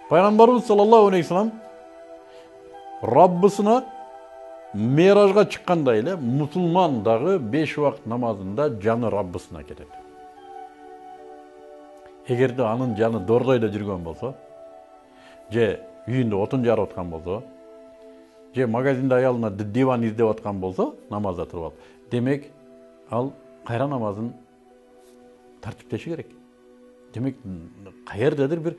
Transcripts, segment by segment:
Пайгамбарыбыз саллаллаху алейхи вассалам Раббысына Миражга чыкканда эле мусулман дагы 5 убакыт намазында жаны Раббысына кетет. Эгерде анын жаны дордойдо жүргөн болсо, же үйүндө отун жарып аткан болсо, же магазинде аялына диван издеп аткан болсо, намазда туруп алып, демек ал кайра намазын тартиптеши керек. Демек каердедир бир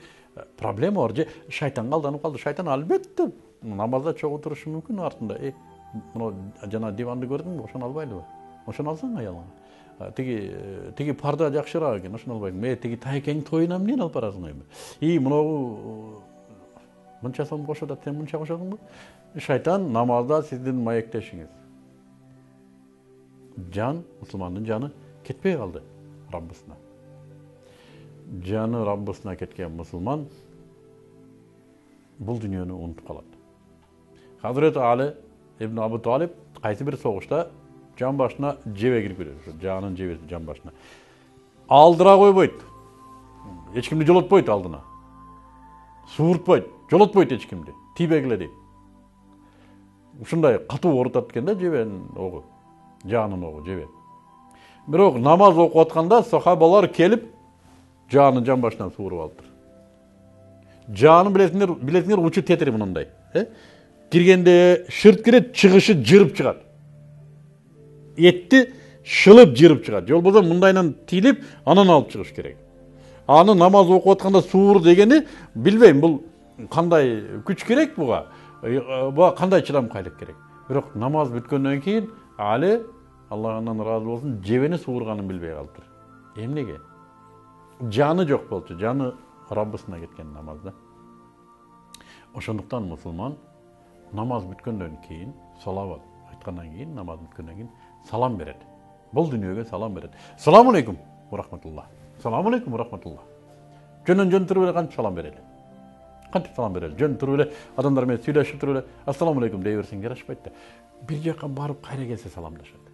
проблема бар, же шайтанга алданып калды. Шайтан албетте намазда чогуу турушу мүмкүн артында. Мына жана диванды көрдүңбү? Ошону албайлыбы? Ошону алсаң аялыңа. Тиги парда жакшыраак экен, ошону албайбы? Тиги тайкең тоюна эмнени алып барасың эми? Мынау мынча сом кошот, сен мынча кошодуңбу? Шайтан намазда сиздин маектешиңиз. Жан, мусулмандын жаны кетпей калды Раббысына. Жаны Раббысына кеткен мусулман бул дүйнөнү унутуп калат. Хазрет Али ибн Абу Талиб кайсы бир согушта жан башына жебе кирип кетет. Жанын жебеси жан башына. Алдыра койбойт. Эч кимди жолотпойт алдына. Сууртпойт, жолотпойт эч кимди. Тийбегиле дейт. Ушундай катуу оорутат экен да жебенин огу. Жанын огу жебе. Бирок намаз окуп атканда сахабалар келип жанын жан башынан сууруп алыптыр. Жанын билесиңер учу тетири мындай. Киргенде шырт кирет, чыгышы жырып чыгат. Этти шылып жырып чыгат. Жол болсо мындайынан тилип, анан алып чыгыш керек. Аны намаз окуп атканда суур дегени билбейм, бул кандай күч керек буга? Буга кандай чыдамкайлык керек? Бирок намаз бүткөндөн кийин Али, Аллахтан ыраазы болсун, жебени сууурганын билбей калыптыр. Эмнеге? Жаны жок болчу, жаны Раббысына кеткен намазда. Ошондуктан мусулман намаз бүткөндөн кийин, салават айткандан кийин, намаз бүткөндөн кийин салам берет. Бул дүйнөгө салам берет. Саламу алейкум ва рахматуллах. Саламу алейкум ва рахматуллах. Жөн туруп эле кантип салам берели? Кантип салам берели? Жөн туруп эле адамдар менен сүйлөшүп туруп эле ассаламу алейкум дей берсең жарашпайт да. Бир жака барып кайра келсе саламдашат.